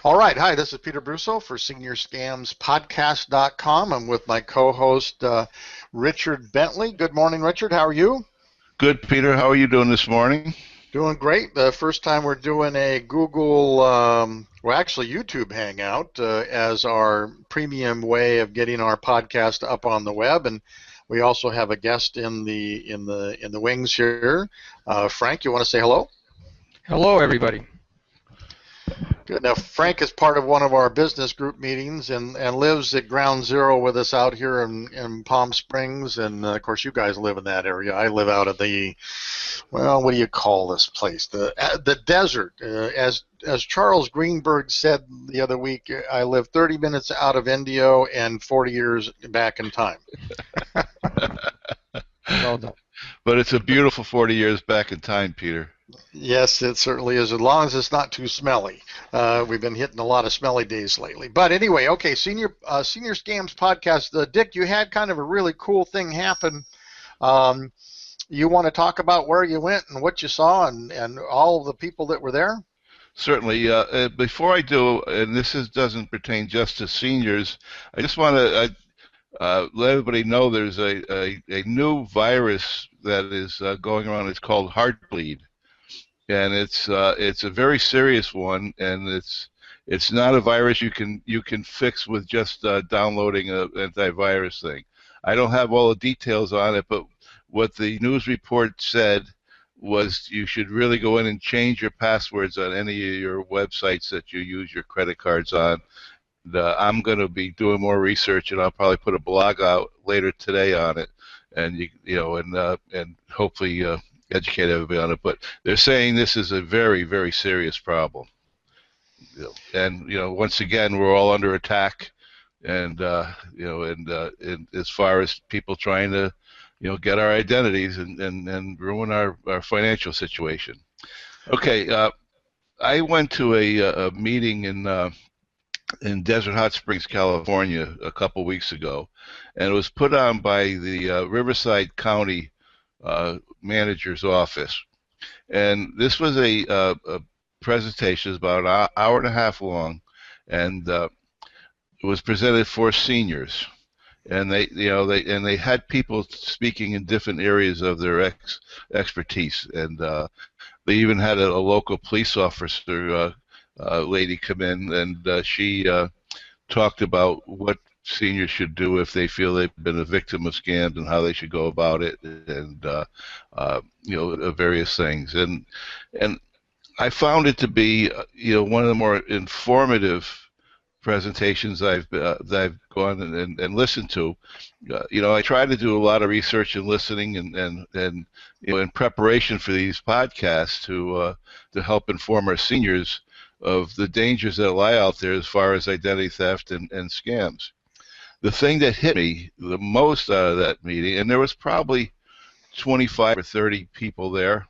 All right. Hi, this is Peter Brusso for SeniorScamsPodcast.com. I'm with my co-host, Richard Bentley. Good morning, Richard. How are you? Good, Peter. How are you doing this morning? Doing great. The first time we're doing a Google, well, actually YouTube Hangout as our premium way of getting our podcast up on the web, and we also have a guest in the wings here. Frank, you want to say hello? Hello, everybody. Good. Now, Frank is part of one of our business group meetings and lives at ground zero with us out here in Palm Springs. And of course, you guys live in that area. I live out of the, well, what do you call this place? The desert. As Charles Greenberg said the other week, I live 30 minutes out of Indio and 40 years back in time. Well done. But it's a beautiful 40 years back in time, Peter. Yes, it certainly is, as long as it's not too smelly. We've been hitting a lot of smelly days lately. But anyway, okay, Senior Scams Podcast. Dick, you had kind of a really cool thing happen. You want to talk about where you went and what you saw and all of the people that were there? Certainly. Before I do, and doesn't pertain just to seniors, I just want to let everybody know there's a new virus that is going around. It's called Heartbleed. And it's a very serious one, and it's not a virus you can fix with just downloading an antivirus thing. I don't have all the details on it, but what the news report said was you should really go in and change your passwords on any of your websites that you use your credit cards on. I'm going to be doing more research, and I'll probably put a blog out later today on it, and and hopefully educate everybody on it. But they're saying this is a very, very serious problem. And once again, we're all under attack, and and as far as people trying to get our identities and ruin our financial situation. Okay, I went to a meeting in Desert Hot Springs, California, a couple weeks ago, and it was put on by the Riverside County manager's office. And this was a presentation. It was about an hour and a half long, and it was presented for seniors. And they had people speaking in different areas of their expertise, and they even had a local police officer lady come in, and she talked about what seniors should do if they feel they've been a victim of scams and how they should go about it, and various things. And I found it to be one of the more informative presentations I've gone and listened to. I try to do a lot of research and listening and in preparation for these podcasts to help inform our seniors of the dangers that lie out there as far as identity theft and scams. The thing that hit me the most out of that meeting, and there was probably 25 or 30 people there,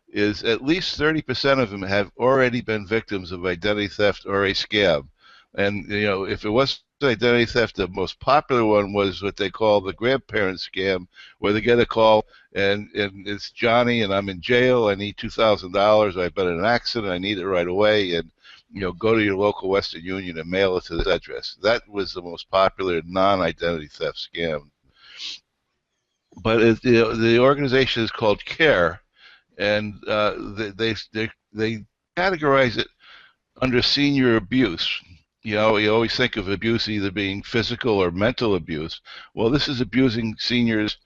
is at least 30% of them have already been victims of identity theft or a scam. And if it was identity theft, the most popular one was what they call the grandparent scam, where they get a call and it's Johnny, and I'm in jail. I need $2,000. I've been in an accident. I need it right away. And go to your local Western Union and mail it to this address. That was the most popular non-identity theft scam. But the organization is called CARE, and they categorize it under senior abuse. You always think of abuse either being physical or mental abuse. Well, this is abusing seniors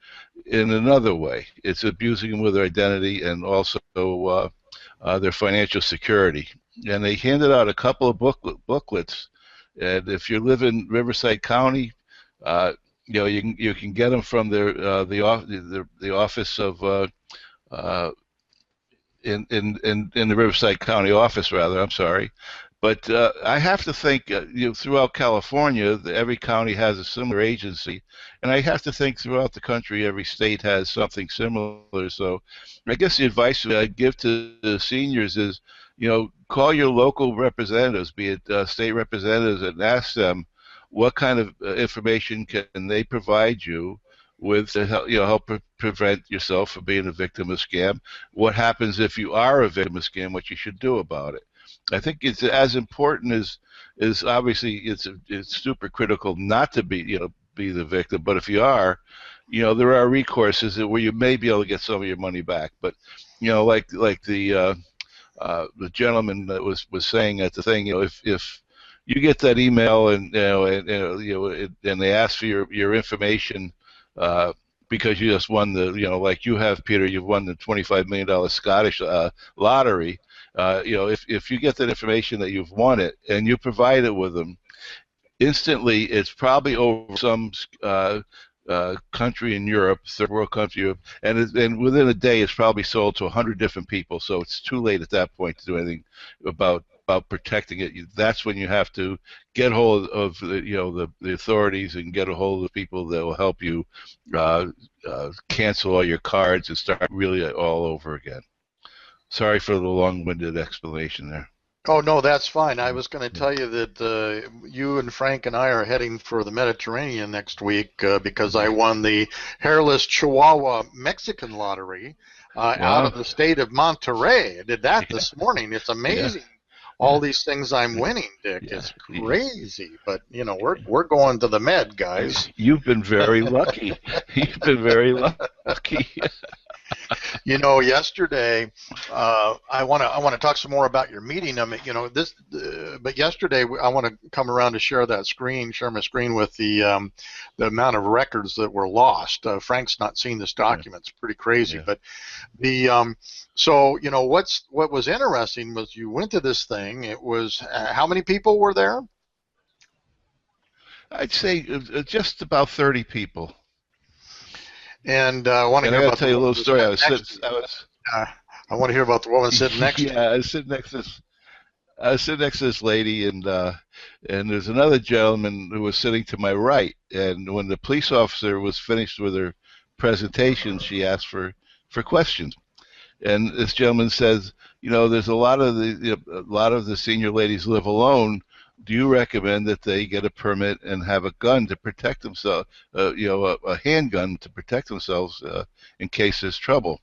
in another way. It's abusing them with their identity and also their financial security. And they handed out a couple of booklets. And if you live in Riverside County, you can get them from the office of in the Riverside County office, rather. I'm sorry. But I have to think, throughout California, every county has a similar agency, and I have to think throughout the country, every state has something similar. So I guess the advice that I'd give to the seniors is, call your local representatives, be it state representatives, and ask them what kind of information can they provide you with to help prevent yourself from being a victim of scam. What happens if you are a victim of scam? What you should do about it. I think it's as important as obviously it's super critical not to be the victim, but if you are, there are recourses where you may be able to get some of your money back. But like the gentleman that was saying at the thing, if you get that email and they ask for your information because you just won like you have, Peter, you've won the $25 million Scottish lottery. If you get that information that you've won it and you provide it with them, instantly it's probably over some country in Europe, third world country, Europe, and within a day it's probably sold to 100 different people. So it's too late at that point to do anything about protecting it. That's when you have to get hold of the authorities and get a hold of people that will help you cancel all your cards and start really all over again. Sorry for the long-winded explanation there. Oh, no, that's fine. I was going to tell you that you and Frank and I are heading for the Mediterranean next week because I won the hairless Chihuahua Mexican lottery out of the state of Monterrey. I did that this morning. It's amazing. All these things I'm winning, Dick. It's crazy. But, we're going to the Med, guys. You've been very lucky. You've been very lucky. Yesterday, I want to talk some more about your meeting. But yesterday I want to come around to share my screen with the amount of records that were lost. Frank's not seen this document. It's pretty crazy. But what was interesting was you went to this thing. It was how many people were there? I'd say just about 30 people. And I want to hear about tell you a little story. I want to hear about the woman sitting next to you. I was sitting next to this lady, and there's another gentleman who was sitting to my right. And when the police officer was finished with her presentation, she asked for questions. And this gentleman says, there's a lot of the senior ladies live alone. Do you recommend that they get a permit and have a gun to protect themselves, a handgun to protect themselves in case there's trouble?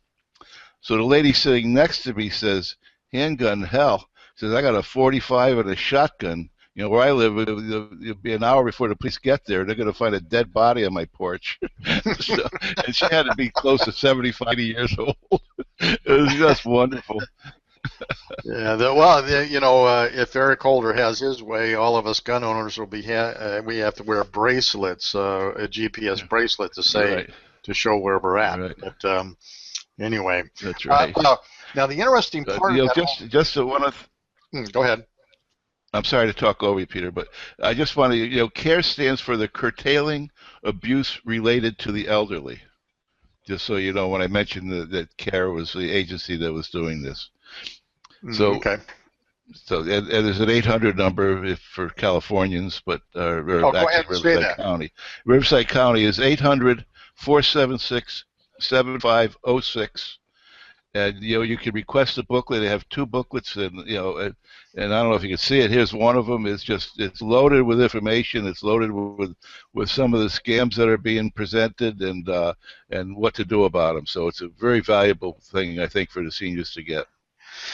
So the lady sitting next to me says, handgun, hell. Says, I got a 45 and a shotgun. Where I live, it'll be an hour before the police get there. They're going to find a dead body on my porch. And she had to be close to 75, 80 years old. It was just wonderful. Yeah, if Eric Holder has his way, all of us gun owners will be we have to wear bracelets, a GPS bracelet to show where we're at. Right. But anyway, that's right. Now the interesting part of that, go ahead. I'm sorry to talk over you, Peter, but I just want to, CARE stands for the Curtailing Abuse Related to the Elderly. Just so you know, when I mentioned that CARE was the agency that was doing this. So, okay. So and there's an 800 number for Californians, but go ahead and say that. County. Riverside County is 800-476-7506. And you can request a booklet. They have 2 booklets, and and I don't know if you can see it. Here's one of them. It's loaded with information. It's loaded with some of the scams that are being presented and what to do about them. So it's a very valuable thing, I think, for the seniors to get.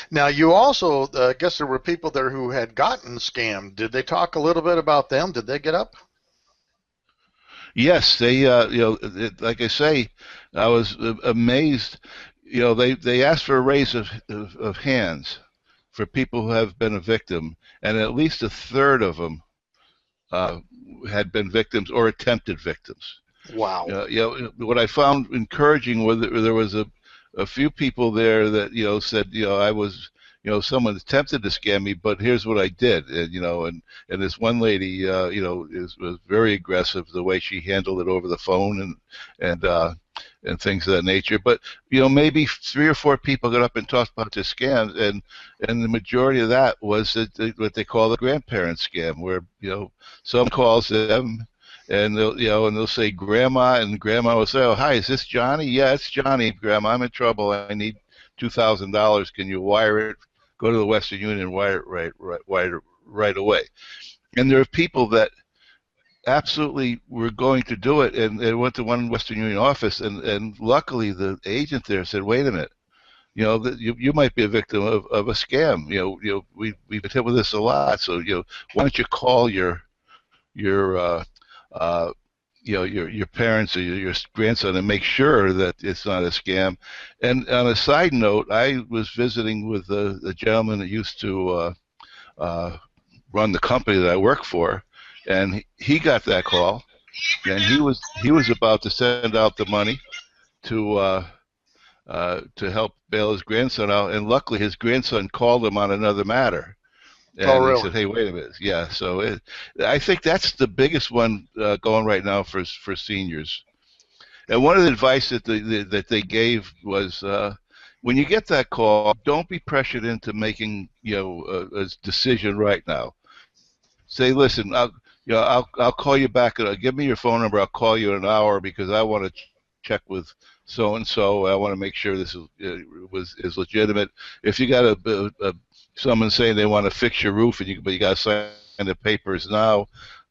Now, you also, I guess there were people there who had gotten scammed. Did they talk a little bit about them? Did they get up? Yes, they, like I say, I was amazed. They asked for a raise of hands for people who have been a victim, and at least a third of them had been victims or attempted victims. Wow. What I found encouraging was that there was a few people there that said I was someone attempted to scam me, but here's what I did, and this one lady was very aggressive the way she handled it over the phone and things of that nature. But maybe 3 or 4 people got up and talked about the scams, and the majority of that was what they call the grandparent scam, where some calls them. And they'll say grandma, and grandma will say, "Oh, hi, is this Johnny? Yeah, it's Johnny. Grandma, I'm in trouble. I need $2,000. Can you wire it? Go to the Western Union and wire it right away." And there are people that absolutely were going to do it, and they went to one Western Union office, and luckily the agent there said, "Wait a minute, you might be a victim of a scam. We've been hit with this a lot. So why don't you call your uh, your parents or your grandson and make sure that it's not a scam. And on a side note, I was visiting with the gentleman that used to uh, run the company that I work for, and he got that call, and he was about to send out the money to to help bail his grandson out, and luckily his grandson called him on another matter. Oh, And he really? said, "Hey, wait a minute, yeah." So I think that's the biggest one going right now for seniors. And one of the advice that they gave was, when you get that call, don't be pressured into making a decision right now. Say, listen, I'll call you back. Give me your phone number. I'll call you in an hour because I want to check with so and so. I want to make sure this is legitimate. If you got someone saying they want to fix your roof but you got to sign the papers now,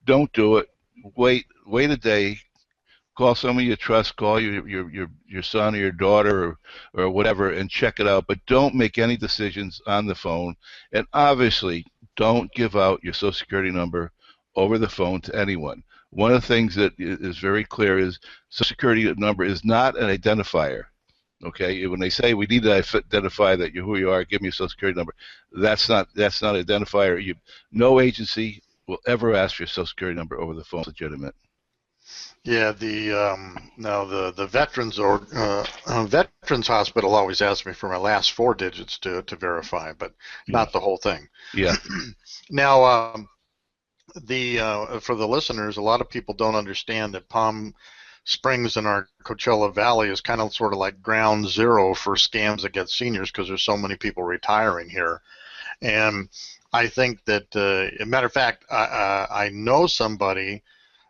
don't do it. Wait a day. Call someone you trust. Call your son or your daughter or whatever and check it out. But don't make any decisions on the phone. And obviously, don't give out your Social Security number over the phone to anyone. One of the things that is very clear is Social Security number is not an identifier. Okay, when they say we need to identify that who you are, give me your Social Security number. That's not an identifier. No agency will ever ask for your Social Security number over the phone. It's legitimate. Yeah, now the veterans or veterans hospital always asks me for my last four digits to verify, but Yeah. not the whole thing. Yeah. Now, for the listeners, a lot of people don't understand that Palm Springs in our Coachella Valley is kind of sort of like ground zero for scams against seniors because there's so many people retiring here. And I think that, as a matter of fact, I know somebody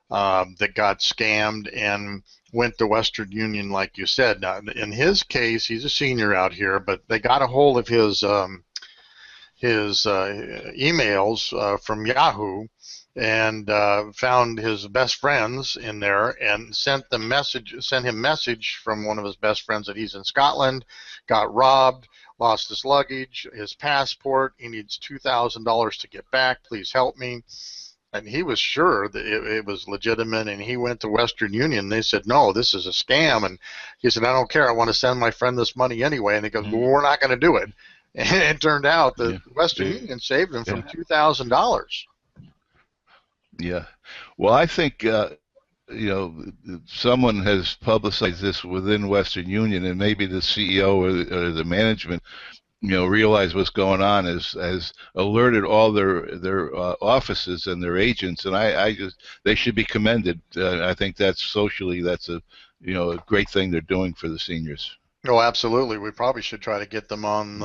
that got scammed and went to Western Union, like you said. Now, in his case, he's a senior out here, but they got a hold of his emails from Yahoo and found his best friends in there and sent him message from one of his best friends that he's in Scotland, got robbed, lost his luggage, his passport. He needs $2,000 to get back. Please help me. And he was sure that it was legitimate, and he went to Western Union. They said, no, this is a scam. And he said, I don't care. I want to send my friend this money anyway. And he goes, well, we're not going to do it. And it turned out that Western Union saved him from $2,000. Yeah. Well, I think someone has publicized this within Western Union, and maybe the CEO or the management, realize what's going on, has alerted all their offices and their agents, and they should be commended. I think that's a great thing they're doing for the seniors. Oh, absolutely. We probably should try to get them on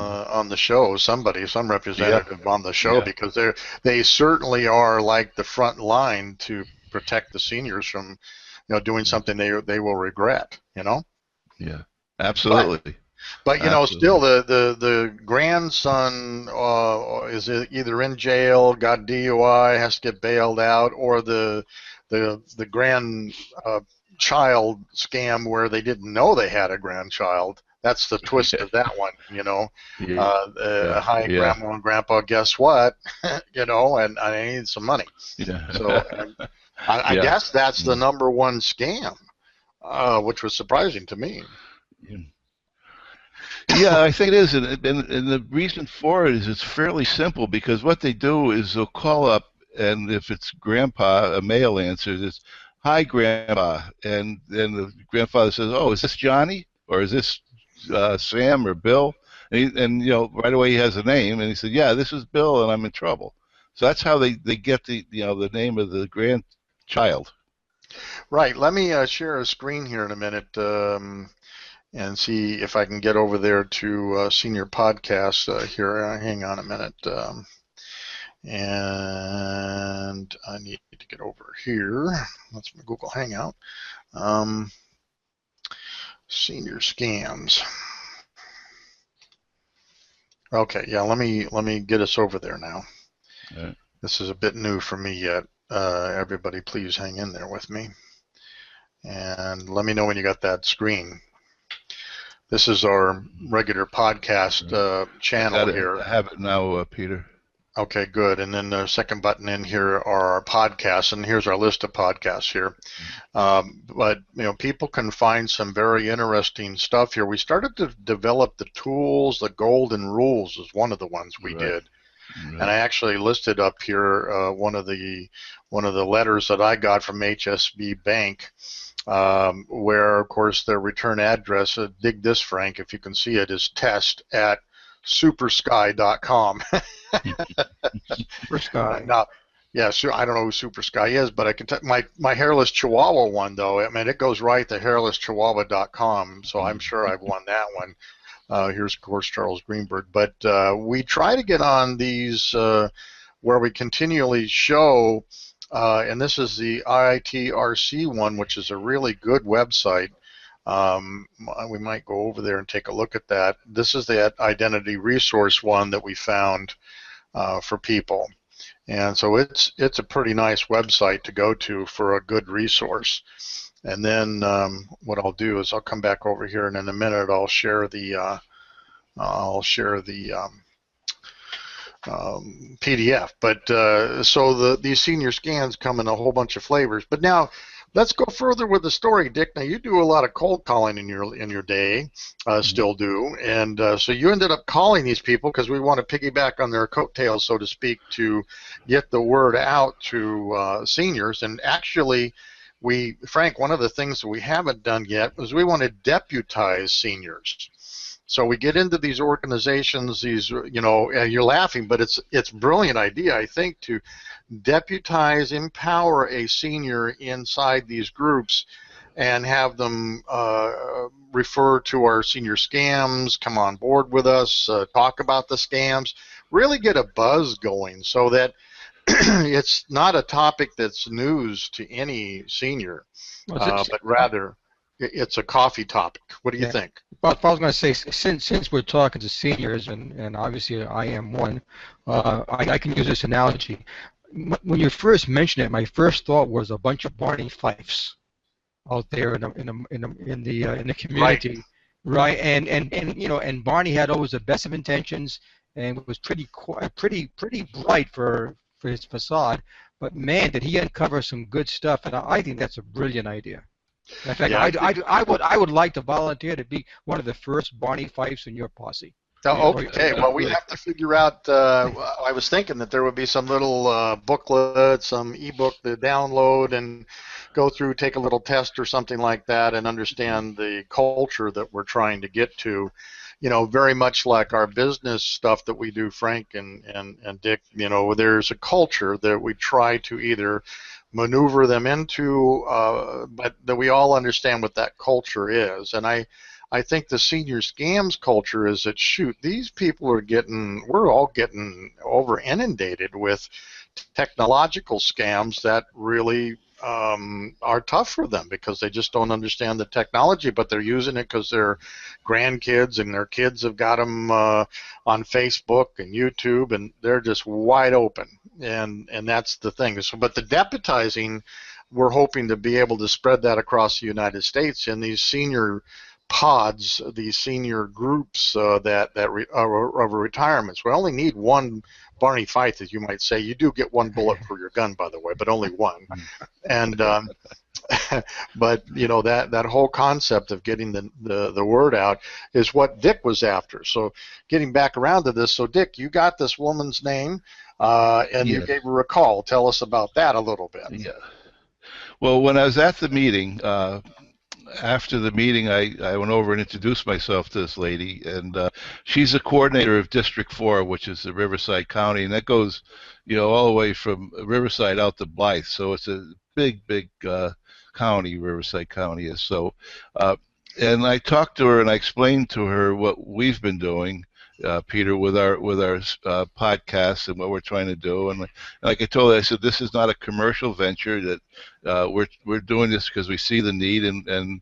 the show. Some representative on the show, because they certainly are like the front line to protect the seniors from, doing something they will regret. Yeah, absolutely. But still, the grandson is either in jail, got DUI, has to get bailed out, or the grandchild scam where they didn't know they had a grandchild. That's the twist of that one, Hi, Grandma and Grandpa, guess what? And I need some money. Yeah. So I guess that's the number one scam, which was surprising to me. Yeah, I think it is, and the reason for it is it's fairly simple, because what they do is they'll call up, and if it's Grandpa, a male answers, it's, "Hi, Grandpa," and then the grandfather says, "Oh, is this Johnny, or is this Sam or Bill?" And right away he has a name, and he said, "Yeah, this is Bill, and I'm in trouble." So that's how they get the name of the grandchild. Right. Let me share a screen here in a minute. And see if I can get over there to Senior Podcast here. Hang on a minute. And I need to get over here. That's my Google Hangout. Senior scams. Okay, yeah, let me get us over there now. Right. This is a bit new for me yet. Everybody, please hang in there with me. And let me know when you got that screen. This is our regular podcast channel here. I have it now, Peter. Okay, good. And then the second button in here are our podcasts, and here's our list of podcasts here. But people can find some very interesting stuff here. We started to develop the tools. The golden rules is one of the ones we did. Right. And I actually listed up here one of the letters that I got from HSB Bank, where of course their return address, dig this, Frank, if you can see it, is test@supersky.com. Supersky. Now, yeah, so I don't know who Supersky is, but I can tell my hairless chihuahua one though. I mean, it goes right to hairlesschihuahua.com, so I'm sure I've won that one. Here's, of course, Charles Greenberg. But we try to get on these where we continually show, and this is the ITRC one, which is a really good website. We might go over there and take a look at that. This is the identity resource one that we found for people. And so it's a pretty nice website to go to for a good resource. And then what I'll do is I'll come back over here, and in a minute I'll share the PDF. But so these senior scans come in a whole bunch of flavors. But now let's go further with the story, Dick. Now you do a lot of cold calling in your day, still do, and so you ended up calling these people because we want to piggyback on their coattails, so to speak, to get the word out to seniors. And actually, Frank, one of the things that we haven't done yet was we want to deputize seniors. So we get into these organizations, and you're laughing, but it's a brilliant idea, I think, to deputize, empower a senior inside these groups and have them refer to our senior scams, come on board with us, talk about the scams, really get a buzz going so that it's not a topic that's news to any senior, but rather it's a coffee topic. What do you think? Well, I was going to say, since we're talking to seniors, and obviously I am one, I can use this analogy. When you first mentioned it, my first thought was a bunch of Barney Fifes out there in the community, right? And Barney had always the best of intentions and was pretty bright for his facade, but man, did he uncover some good stuff, and I think that's a brilliant idea. In fact, I would like to volunteer to be one of the first Barney Fifes in your posse. Okay, well, we have to figure out, I was thinking that there would be some little booklet, some ebook to download and go through, take a little test or something like that, and understand the culture that we're trying to get to. Very much like our business stuff that we do, Frank and Dick, there's a culture that we try to either maneuver them into, but that we all understand what that culture is. And I think the senior scams culture is that, shoot, these people we're all getting over inundated with technological scams that really are tough for them because they just don't understand the technology, but they're using it because their grandkids and their kids have got them on Facebook and YouTube, and they're just wide open, and that's the thing. So, but the deputizing, we're hoping to be able to spread that across the United States in these senior pods, these senior groups of retirements. We only need one Barney Fife, as you might say. You do get one bullet for your gun, by the way, but only one. And but that whole concept of getting the word out is what Dick was after. So getting back around to this, so Dick, you got this woman's name, and you gave her a call. Tell us about that a little bit. Yeah. Well, when I was at the meeting, after the meeting, I went over and introduced myself to this lady, and she's a coordinator of District 4, which is the Riverside County, and that goes, all the way from Riverside out to Blythe. So it's a big county, Riverside County is. So, and I talked to her and I explained to her what we've been doing, Peter, with our podcast and what we're trying to do. And like I told her, I said, this is not a commercial venture. That we're doing this because we see the need, and and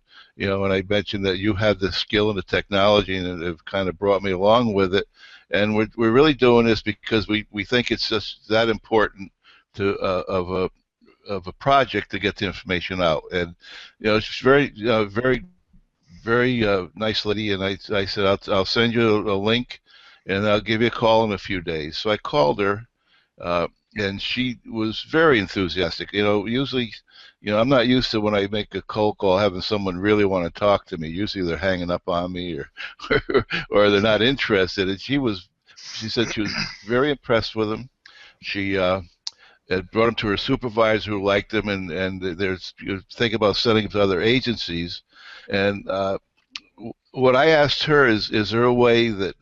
I mentioned that you have the skill and the technology, and it have kind of brought me along with it. And we're really doing this because we think it's just that important to of a project to get the information out. And it's very very nice lady, and I said I'll send you a link, and I'll give you a call in a few days. So I called her, uh, and she was very enthusiastic. Usually, I'm not used to when I make a cold call having someone really want to talk to me. Usually they're hanging up on me or or they're not interested. And she said she was very impressed with him. She had brought him to her supervisor who liked him, and there's thinking about sending him to other agencies. And what I asked her is there a way that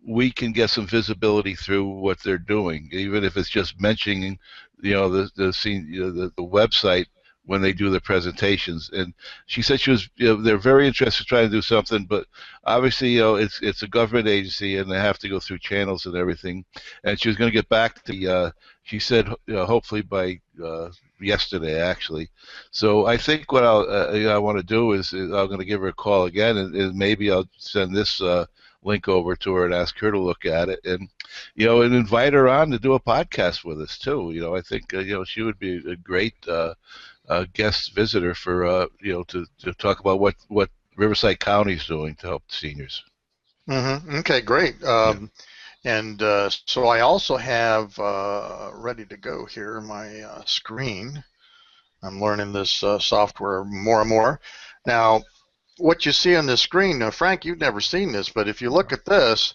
we can get some visibility through what they're doing, even if it's just mentioning, the scene, the website when they do the presentations. And she said they're very interested in trying to do something, but obviously, it's a government agency and they have to go through channels and everything. And she was going to get back to she said, hopefully by yesterday, actually. So I think what I want to do is I'm going to give her a call again, and maybe I'll send this link over to her and ask her to look at it, and invite her on to do a podcast with us too. I think she would be a great guest visitor for to talk about what Riverside County is doing to help seniors. Mm-hmm. Okay, great. Yeah. And so I also have ready to go here my screen. I'm learning this software more and more. Now, what you see on the screen, now, Frank, you've never seen this, but if you look at this,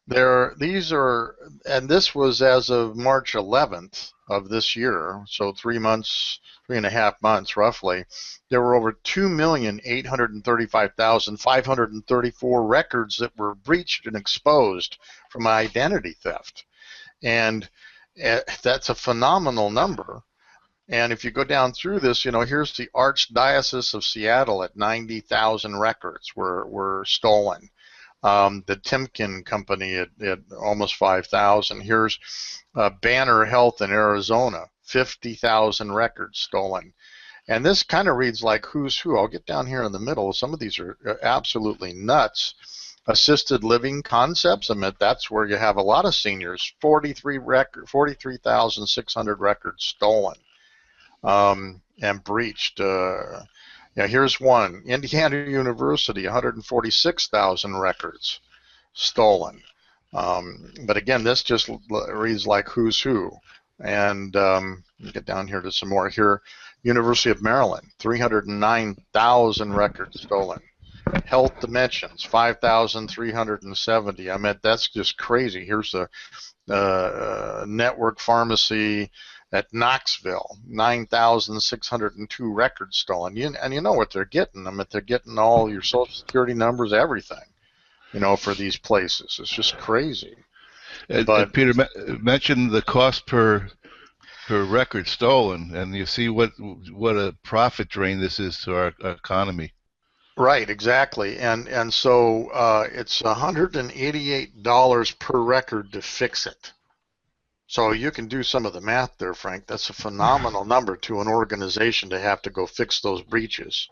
these are, and this was as of March 11th of this year, so 3.5 months roughly. There were over 2,835,534 records that were breached and exposed from identity theft, and that's a phenomenal number. And if you go down through this, here's the Archdiocese of Seattle at 90,000 records were stolen. The Timken Company at almost 5,000. Here's Banner Health in Arizona, 50,000 records stolen. And this kind of reads like who's who. I'll get down here in the middle. Some of these are absolutely nuts. Assisted living concepts, that's where you have a lot of seniors. 43,600 records stolen and breached. Here's one. Indiana University, 146,000 records stolen. But again, this just reads like who's who. And get down here to some more here. University of Maryland, 309,000 records stolen. Health Dimensions, 5,370. That's just crazy. Here's the Network Pharmacy at Knoxville, 9,602 records stolen. And you know what they're getting. They're getting all your social security numbers, everything, for these places. It's just crazy. But Peter mentioned the cost per record stolen, and you see what a profit drain this is to our economy. Right, exactly. And so it's $188 per record to fix it. So you can do some of the math there, Frank. That's a phenomenal number to an organization to have to go fix those breaches.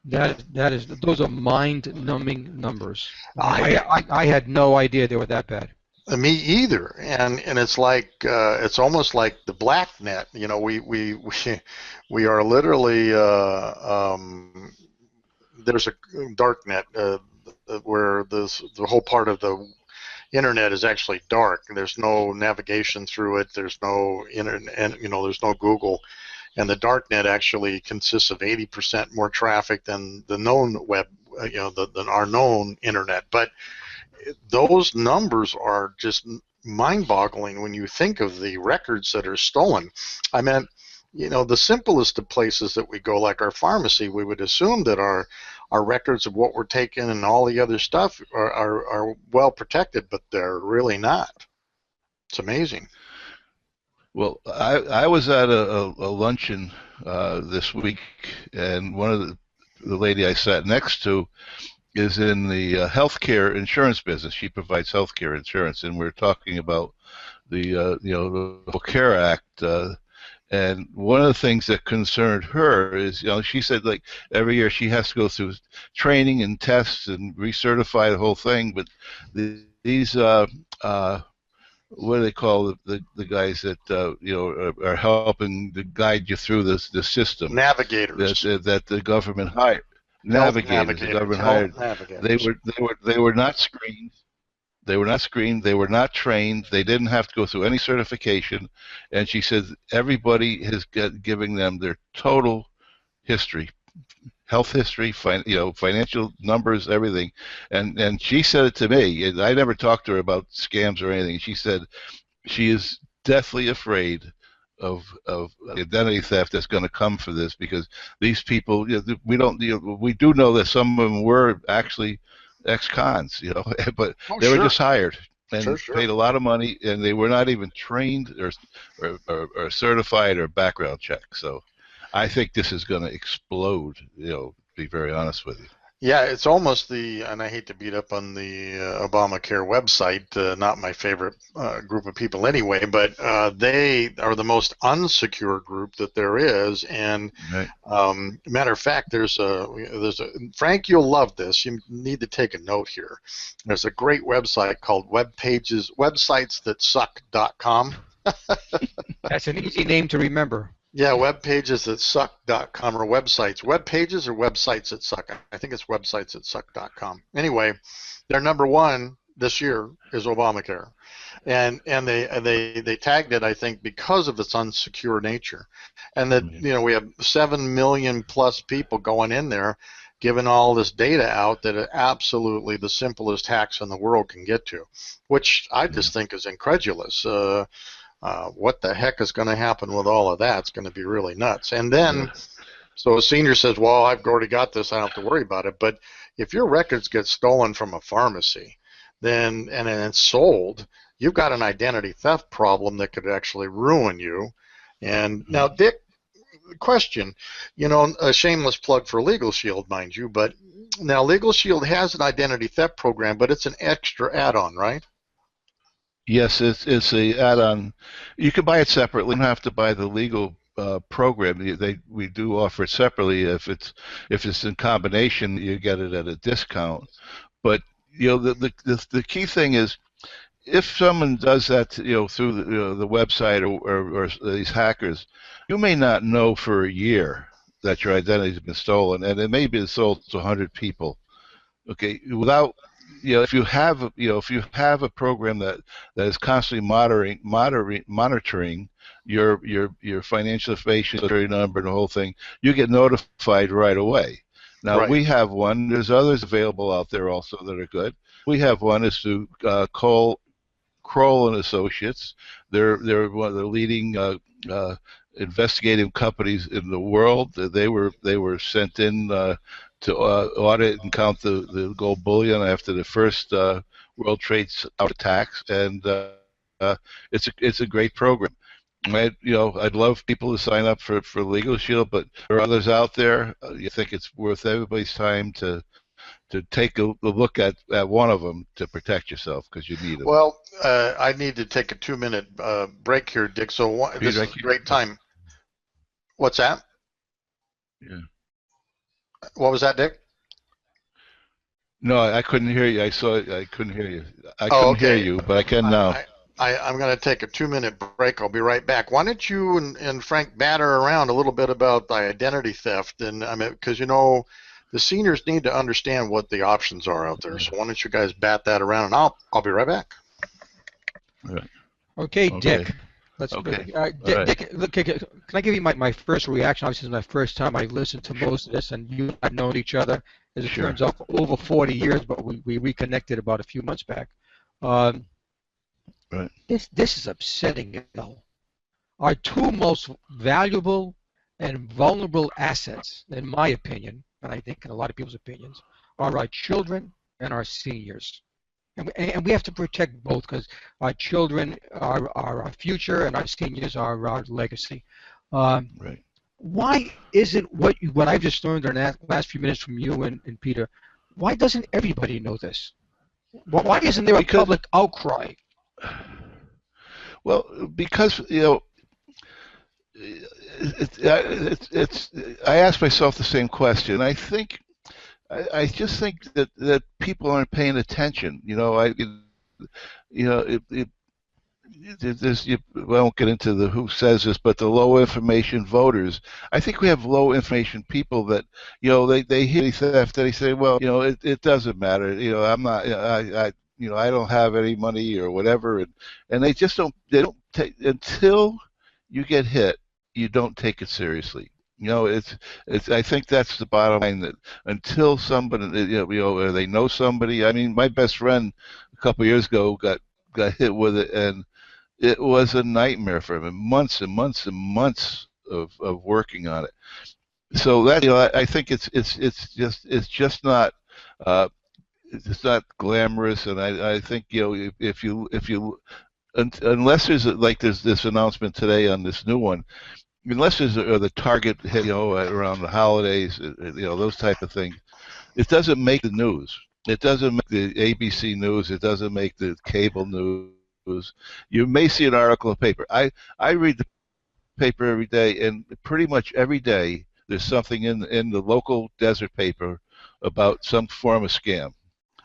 Those are mind-numbing numbers. I had no idea they were that bad. Me either, and it's like it's almost like the black net. We are literally there's a dark net where the whole part of the internet is actually dark. There's no navigation through it. There's no internet. There's no Google, and the dark net actually consists of 80% more traffic than the known web. Than our known internet, but those numbers are just mind-boggling when you think of the records that are stolen. The simplest of places that we go, like our pharmacy, we would assume that our records of what we're taking and all the other stuff are well protected, but they're really not. It's amazing. Well, I was at a luncheon this week, and one of the lady I sat next to is in the healthcare insurance business. She provides healthcare insurance, and we're talking about the the CARE Act. And one of the things that concerned her is, she said like every year she has to go through training and tests and recertify the whole thing. But these what do they call the guys that are helping to guide you through the system? Navigators. That the government hired. Health navigators. The navigators. government Health hired. They navigators. were they were not screened. They were not screened. They were not trained. They didn't have to go through any certification. And she said everybody is giving them their total history, health history, financial numbers, everything. And she said it to me. And I never talked to her about scams or anything. She said she is deathly afraid of identity theft that's going to come for this, because these people, we do know that some of them were actually ex-cons, but Oh, they were sure. just hired Sure, and sure. paid a lot of money, and they were not even trained or certified or background checked. So I think this is going to explode, to be very honest with you. Yeah, it's almost and I hate to beat up on the Obamacare website, not my favorite group of people anyway, but they are the most unsecure group that there is. And Right. matter of fact, Frank, you'll love this. You need to take a note here. There's a great website called websitesthatsuck.com. That's an easy name to remember. Yeah, webpagethatsuck.com, or websites. Web pages or websites that suck. I think it's websitesthatsuck.com. Anyway, their number one this year is Obamacare. And they tagged it, I think, because of its unsecure nature. And that, we have 7 million plus people going in there giving all this data out that are absolutely the simplest hacks in the world can get to, which I just think is incredulous. What the heck is going to happen with all of that? It's going to be really nuts. And then, so a senior says, well, I've already got this. I don't have to worry about it. But if your records get stolen from a pharmacy, and it's sold, you've got an identity theft problem that could actually ruin you. And now, Dick, question, a shameless plug for Legal Shield, mind you, but now Legal Shield has an identity theft program, but it's an extra add-on, right? Yes, it's a add-on. You can buy it separately. You don't have to buy the legal program. We do offer it separately. If it's in combination, you get it at a discount. But the key thing is, if someone does that, through the website or these hackers, you may not know for a year that your identity has been stolen, and it may be sold to 100 people. Okay, without if you have a program that is constantly monitoring your financial information, your number, and the whole thing, you get notified right away. Now Right. we have one. There's others available out there also that are good. We have one is to call Kroll and Associates. They're one of the leading investigative companies in the world. They were sent in to audit and count the gold bullion after the first World Trade attacks, and it's a great program. I'd love people to sign up for Legal Shield, but there are others out there. You think it's worth everybody's time to take a look at one of them to protect yourself, because you need them. Well, I need to take a 2-minute break here, Dick. So this is a great time. What's that? Yeah. What was that, Dick? No, I couldn't hear you. I couldn't hear you. I couldn't hear you, but I can now. I'm going to take a 2-minute break. I'll be right back. Why don't you and Frank batter around a little bit about the identity theft, and because the seniors need to understand what the options are out there. So why don't you guys bat that around, and I'll be right back. Right. Okay, Dick. Okay. Dick, look, can I give you my first reaction? Obviously, it's my first time I listened to most of this, and you and I have known each other, as it turns out, for over 40 years, but we reconnected about a few months back. Right. This is upsetting. Our two most valuable and vulnerable assets, in my opinion, and I think in a lot of people's opinions, are our children and our seniors. And we have to protect both, because our children are our future and our seniors are our legacy. Right. Why isn't what I've just learned in the last few minutes from you and Peter, why doesn't everybody know this? Why isn't there a public outcry? Well, because I ask myself the same question. I just think that people aren't paying attention. There's, you won't get into the who says this, but the low information voters. I think we have low information people that, they hear theft and they say, well, it doesn't matter. I'm not, I don't have any money or whatever, and they don't take until you get hit. You don't take it seriously. It's. I think that's the bottom line. That until somebody, or they know somebody. I mean, my best friend a couple of years ago got hit with it, and it was a nightmare for him, and months and months and months of working on it. So that, I think it's just not uh, it's not glamorous, and I think, if you unless there's this announcement today on this new one, unless there's the target hit, around the holidays, those type of things, it doesn't make the news. It doesn't make the ABC news. It doesn't make the cable news. You may see an article in the paper. I read the paper every day, and pretty much every day there's something in the local desert paper about some form of scam.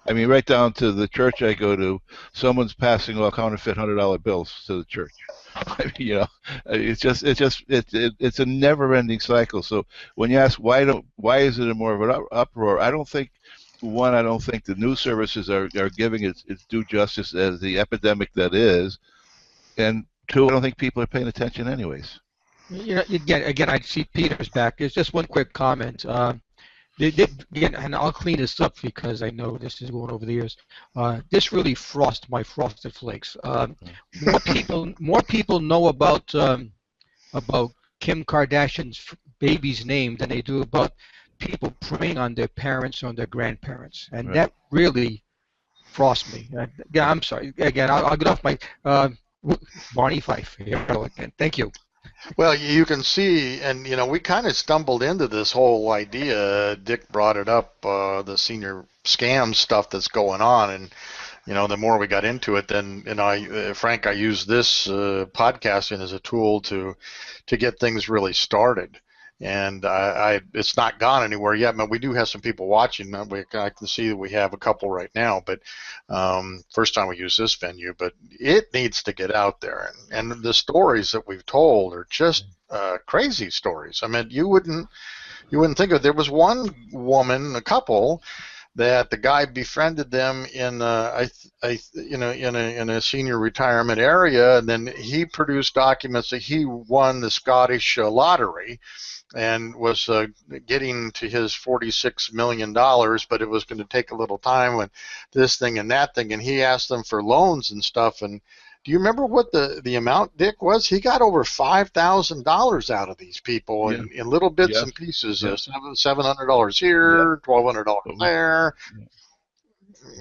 I mean, right down to the church I go to, someone's passing all counterfeit $100 bills to the church. I mean, it's a never-ending cycle. So when you ask why is it more of an uproar, I don't think the news services are giving its due justice as the epidemic that is, and two, I don't think people are paying attention anyways. Again, I see Peter's back. There's just one quick comment. Again, and I'll clean this up because I know this is going over the years. This really frosts my frosted flakes. More people know about Kim Kardashian's baby's name than they do about people preying on their parents or on their grandparents, and that really frosts me. Yeah, I'm sorry. Again, I'll get off my Barney Fife. Here we go again. Thank you. Well, you can see, and we kind of stumbled into this whole idea. Dick brought it up, the senior scam stuff that's going on, and the more we got into it, then Frank, I use this podcasting as a tool to get things really started. And it's not gone anywhere yet, but we do have some people watching. I can see that we have a couple right now, but first time we use this venue, but it needs to get out there. And the stories that we've told are just crazy stories. I mean, you wouldn't think of. There was one woman, a couple, that the guy befriended them in in a senior retirement area, and then he produced documents that he won the Scottish lottery and was getting to his $46 million, but it was going to take a little time with this thing and that thing, and he asked them for loans and stuff. And do you remember what the amount, Dick, was? He got over $5,000 out of these people in little bits and pieces, $700 here, $1,200 there.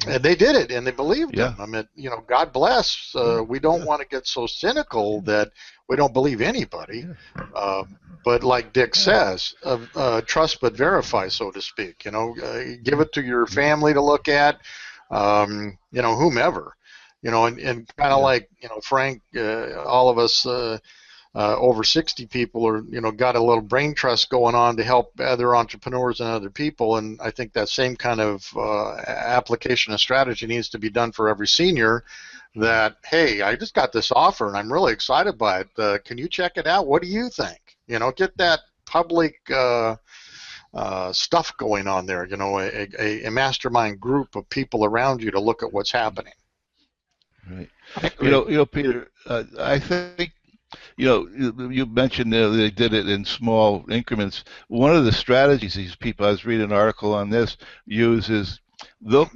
And they did it, and they believed him. I mean, God bless. We don't want to get so cynical that we don't believe anybody. But like Dick says, trust but verify, so to speak. Give it to your family to look at, whomever. And kind of like, Frank, all of us over 60 people are, got a little brain trust going on to help other entrepreneurs and other people. And I think that same kind of application of strategy needs to be done for every senior. That, hey, I just got this offer and I'm really excited by it. Can you check it out? What do you think? Get that public stuff going on there. A mastermind group of people around you to look at what's happening. Right. Peter, I think, you mentioned they did it in small increments. One of the strategies these people, I was reading an article on this, use is they'll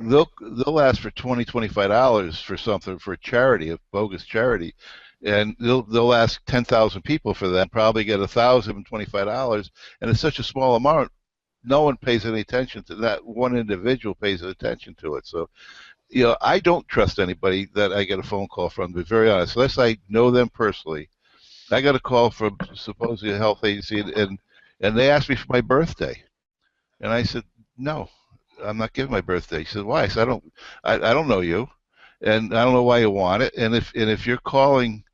ask for $25 for something, for a charity, a bogus charity, and they'll ask 10,000 people for that, probably get $1,025, and it's such a small amount, no one pays any attention to that. One individual pays attention to it. So, I don't trust anybody that I get a phone call from, to be very honest, unless I know them personally. I got a call from supposedly a health agency, and they asked me for my birthday, and I said, no, I'm not giving my birthday. He said, why? I said, I don't know you, and I don't know why you want it, and if you're calling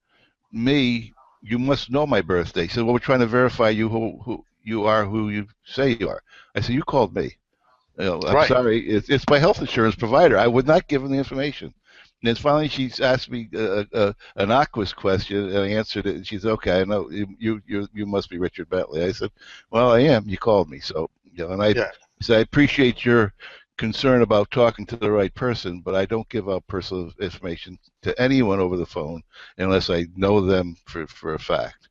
me, you must know my birthday. He said, well, we're trying to verify who you are, who you say you are. I said, you called me. I'm sorry, it's my health insurance provider. I would not give him the information. And then finally, she's asked me an Aquas question, and I answered it. And she's okay. I know you must be Richard Bentley. I said, well, I am. You called me, so and I Yeah. said I appreciate your concern about talking to the right person, but I don't give out personal information to anyone over the phone unless I know them for a fact.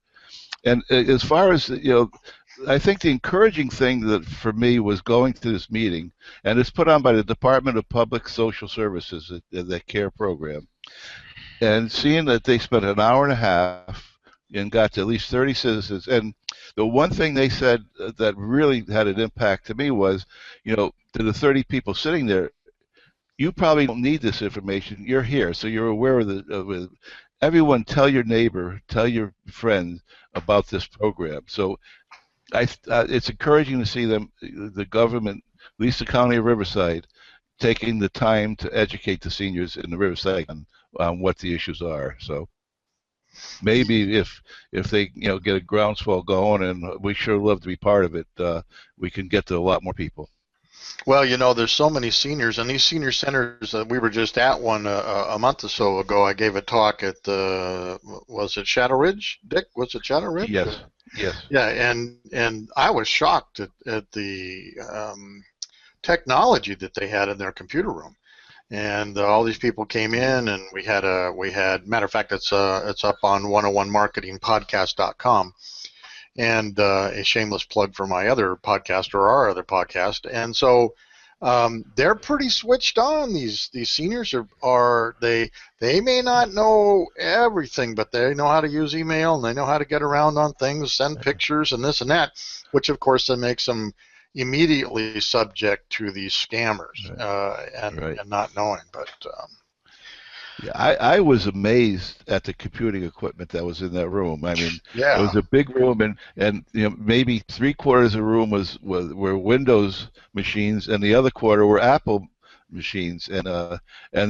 And as far as I think the encouraging thing that for me was going to this meeting, and it's put on by the Department of Public Social Services, that CARE program, and seeing that they spent an hour and a half and got to at least 30 citizens. And the one thing they said that really had an impact to me was, to the 30 people sitting there, you probably don't need this information. You're here, so you're aware of it. Everyone, tell your neighbor, tell your friend about this program. So it's encouraging to see them, the government, at least the County of Riverside, taking the time to educate the seniors in the Riverside on what the issues are. So maybe if they get a groundswell going, and we sure love to be part of it, we can get to a lot more people. Well, there's so many seniors, and these senior centers. We were just at one a month or so ago. I gave a talk at was it Shadow Ridge, Dick? Was it Shadow Ridge? Yes. Yes. Yeah, and I was shocked at the technology that they had in their computer room, and all these people came in, and we had matter of fact, it's up on 101marketingpodcast.com. And a shameless plug for my other podcast, or our other podcast. And so they're pretty switched on. These seniors they may not know everything, but they know how to use email, and they know how to get around on things, send pictures and this and that, which of course then makes them immediately subject to these scammers and not knowing. But yeah, I was amazed at the computing equipment that was in that room. I mean, it was a big room, and maybe 3/4 of the room were Windows machines, and the other quarter were Apple machines. And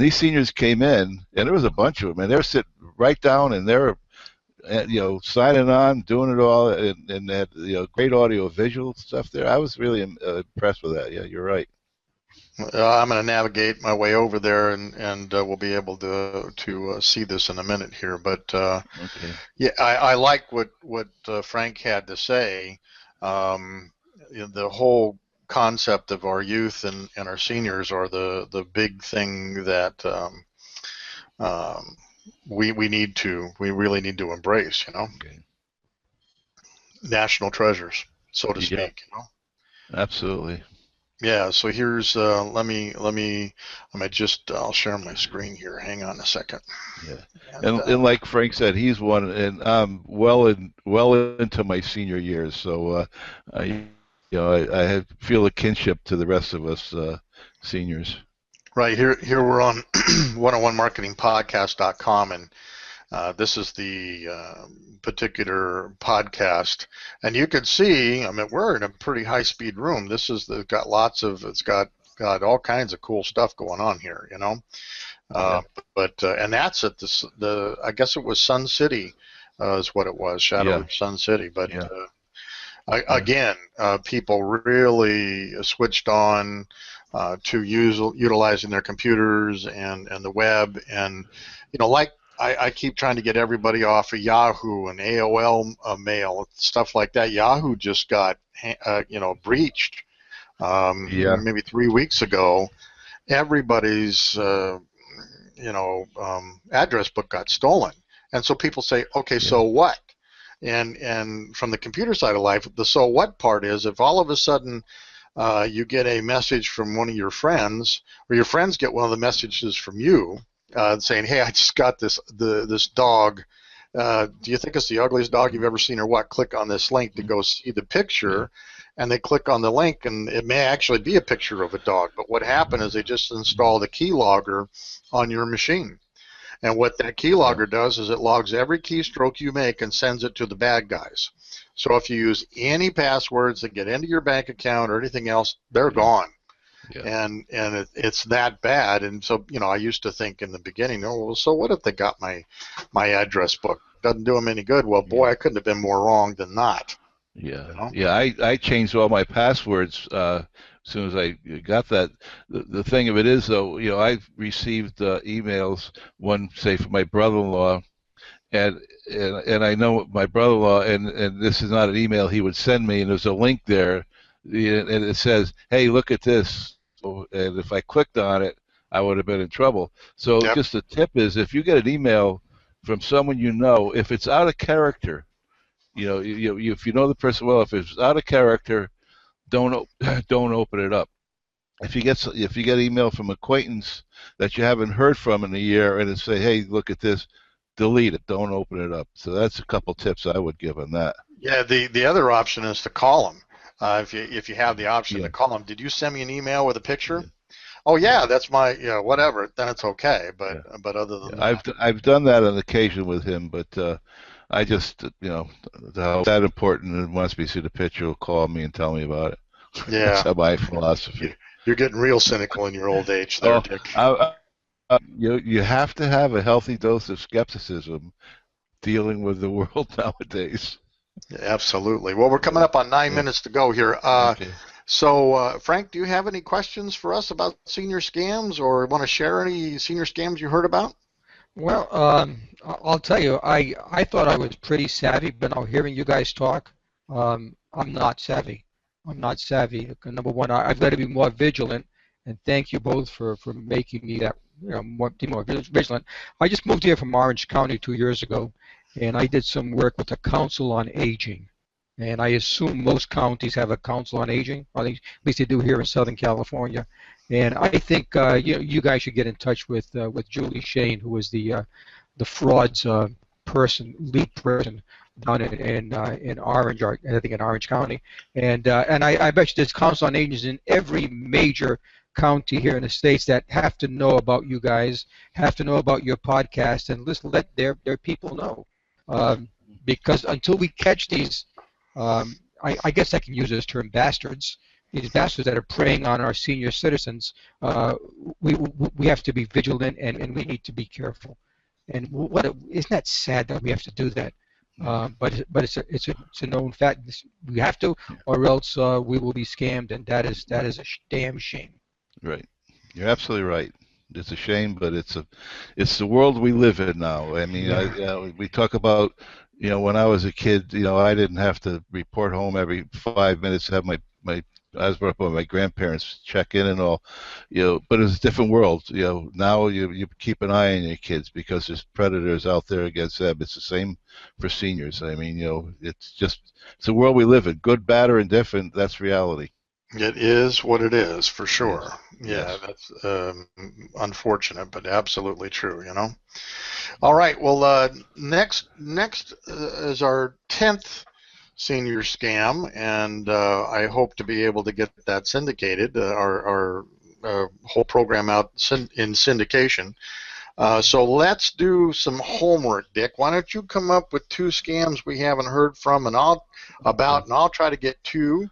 these seniors came in, and there was a bunch of them, and they were sitting right down, and they were signing on, doing it all, and had great audio visual stuff there. I was really impressed with that. Yeah, you're right. I'm going to navigate my way over there, and we'll be able to see this in a minute here. But okay. Yeah, I like what Frank had to say. The whole concept of our youth and our seniors are the big thing that we really need to embrace. Okay. National treasures, so to speak. Absolutely. Yeah, so here's I'll share my screen here. Hang on a second. Yeah, and like Frank said, he's one, and I'm well into my senior years, so I feel a kinship to the rest of us seniors. Right here we're on 101marketingpodcast.com, and this is the particular podcast, and you can see, I mean, we're in a pretty high-speed room. It's got all kinds of cool stuff going on here, But and that's at I guess it was Sun City, is what it was, Shadow Ridge, Sun City. But again, people really switched on to utilizing their computers and the web, and like. I keep trying to get everybody off of Yahoo and AOL mail, stuff like that. Yahoo just got, breached maybe 3 weeks ago. Everybody's, address book got stolen. And so people say, okay, so what? And from the computer side of life, the so what part is if all of a sudden you get a message from one of your friends, or your friends get one of the messages from you, saying, hey, I just got this dog. Do you think it's the ugliest dog you've ever seen or what? Click on this link to go see the picture. And they click on the link, and it may actually be a picture of a dog. But what happened is they just installed a keylogger on your machine. And what that keylogger does is it logs every keystroke you make and sends it to the bad guys. So if you use any passwords that get into your bank account or anything else, they're gone. Yeah. And it's that bad. And so I used to think in the beginning, well, so what if they got my address book? Doesn't do them any good. Well, boy, I couldn't have been more wrong than not. Yeah, I changed all my passwords as soon as I got that. The thing of it is, though, I've received emails, one, say, from my brother-in-law, and and I know my brother-in-law, and this is not an email he would send me, and there's a link there, and it says, "Hey, look at this," and if I clicked on it, I would have been in trouble. So Yep. just a tip is, if you get an email from someone you know, if it's out of character, if you know the person well, if it's out of character, don't don't open it up. If you get email from acquaintance that you haven't heard from in a year, and it say, "Hey, look at this," delete it. Don't open it up. So that's a couple tips I would give on that. Yeah. The other option is to call them. If you have the option to Yeah, call them, did you send me an email with a picture? yeah, Oh yeah, yeah, that's my whatever. Then it's okay. But yeah. other Yeah. than I've that, I've done that on occasion with him, but I just how that important and wants me to see the picture will call me and tell me about it. That's yeah, my you, philosophy. you're getting real cynical in your old age there, Oh, Dick. you have to have a healthy dose of skepticism dealing with the world nowadays. Yeah, absolutely. Well, we're coming Yeah, up on nine yeah. minutes to go here. Okay. So, Frank, do you have any questions for us about senior scams, or want to share any senior scams you heard about? Well, I'll tell you, I thought I was pretty savvy, but now hearing you guys talk, I'm not savvy. I'm not savvy. Number one, I've got to be more vigilant, and thank you both for making me that, be more vigilant. I just moved here from Orange County 2 years ago, and I did some work with the Council on Aging. And I assume most counties have a Council on Aging, or at least they do here in Southern California. And I think you guys should get in touch with Julie Shane, who is the frauds lead person down in Orange, or I think in Orange County. And I bet you there's council on agents in every major county here in the states that have to know about you guys, have to know about your podcast, and listen, let their people know. Um, because until we catch these, I guess I can use this term, bastards, these bastards that are preying on our senior citizens, uh, we have to be vigilant, and we need to be careful. And isn't that sad that we have to do that? But it's a known fact. We have to, or else we will be scammed, and that is a damn shame. Right. You're absolutely right. It's a shame, but it's the world we live in now. I mean, Yeah. we talk about, when I was a kid, I didn't have to report home every 5 minutes to have my I was brought up by my grandparents check in and all, but it's a different world. Now you keep an eye on your kids because there's predators out there against them. It's the same for seniors. I mean, it's the world we live in. Good, bad, or indifferent, that's reality. It is what it is, for Yes. sure. Yeah, Yes. that's unfortunate, but absolutely true. All right. Well, next is our 10th senior scam, and I hope to be able to get that syndicated. Our whole program out in syndication. So let's do some homework, Dick. Why don't you come up with two scams we haven't heard from, and Okay. I'll try to get two.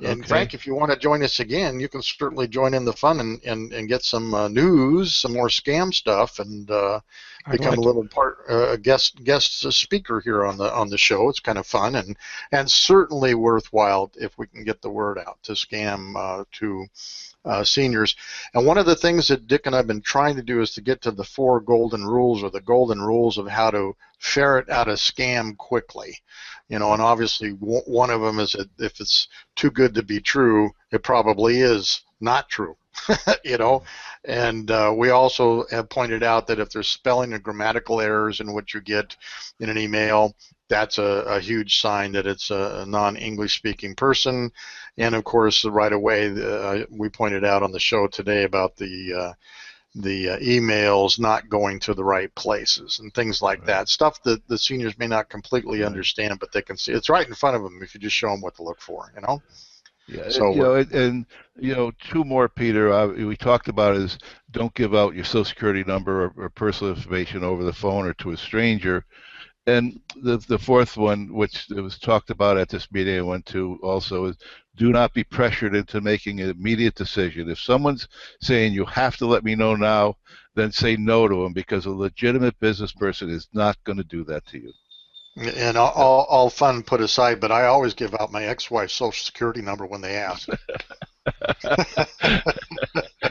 And Okay. Frank, if you want to join us again, you can certainly join in the fun and get some news, some more scam stuff, and I'd become a like to. little guest speaker here on the show. It's kind of fun and certainly worthwhile if we can get the word out to scam to seniors. And one of the things that Dick and I have been trying to do is to get to the four golden rules, or the golden rules of how to ferret out a scam quickly. And obviously one of them is that if it's too good to be true, it probably is not true. you know, and we also have pointed out that if there's spelling and grammatical errors in what you get in an email, that's a huge sign that it's a non-English speaking person. And of course, right away, we pointed out on the show today about the emails not going to the right places and things like Right. that. Stuff that the seniors may not completely Right. understand, but they can see. It's right in front of them if you just show them what to look for. Yeah, So we're two more, Peter. We talked about is don't give out your social security number or personal information over the phone or to a stranger. And the fourth one, which was talked about at this meeting I went to also, is do not be pressured into making an immediate decision. If someone's saying you have to let me know now, then say no to them, because a legitimate business person is not going to do that to you. and That- all fun put aside, but I always give out my ex-wife's social security number when they ask.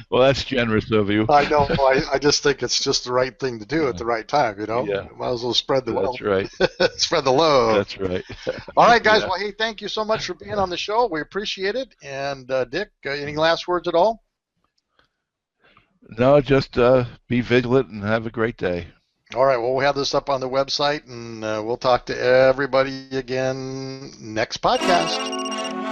Well, that's generous of you. I know. I just think it's just the right thing to do at the right time. You know, Yeah, might as well spread the that's wealth, right. spread the love. That's right. All right, guys. Yeah. Well, hey, thank you so much for being on the show. We appreciate it. And Dick, any last words at all? No, just be vigilant and have a great day. All right. Well, we'll have this up on the website, and we'll talk to everybody again next podcast.